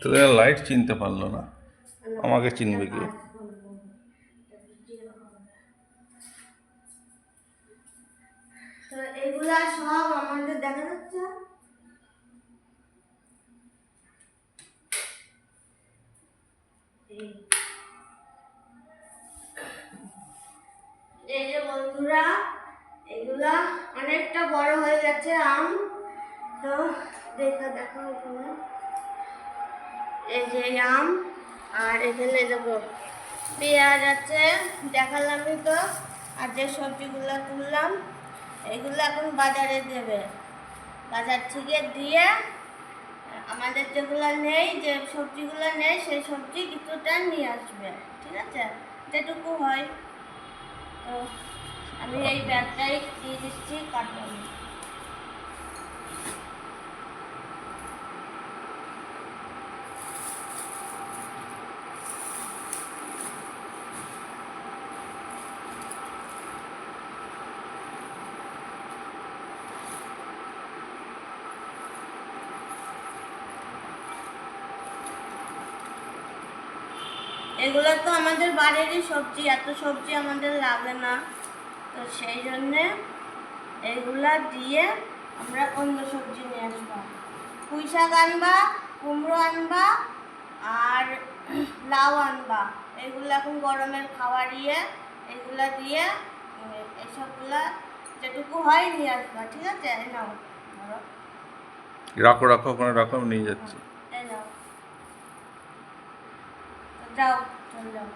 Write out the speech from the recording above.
তোদের লাইট চিনতে পারলো না, আমাকে চিনবে কি? তো এগুলা সব আমাদের দেখা যাচ্ছে। এই যে বন্ধুরা, এগুলা অনেকটা বড় হয়ে গেছে আম। তো দেখো এখানে এই যে আম, আর এখানে দেখো পেঁয়াজ আছে, দেখালামই তো। আর যে সবজিগুলো তুললাম এগুলো এখন বাজারে দেবে, বাজার থেকে দিয়ে আমাদের যেগুলো নেই, যে সবজিগুলো নেই সেই সবজি কিছুটা নিয়ে আসবে, ঠিক আছে? যেটুকু হয়। তো আমি এই ব্যাগটাই দিয়ে দিচ্ছি কাটলাম। এগুলো তো আমাদের বাড়িরই সবজি, এত সবজি আমাদের লাগে না, তো সেই জন্যে এগুলা দিয়ে আমরা অন্য সবজি নিয়ে আসবো। পুঁই শাক আনবা, কুমড়ো আনবা, আর লাউ আনবা। এগুলো এখন গরমের খাবার এগুলা দিয়ে এসবগুলা যেটুকু হয় নিয়ে আসবা, ঠিক আছে? নাও ধরো। রাখো রাখো, ওখানে রাখো, আমি নিয়ে যাচ্ছি। এই নাও, যাও চল যাও।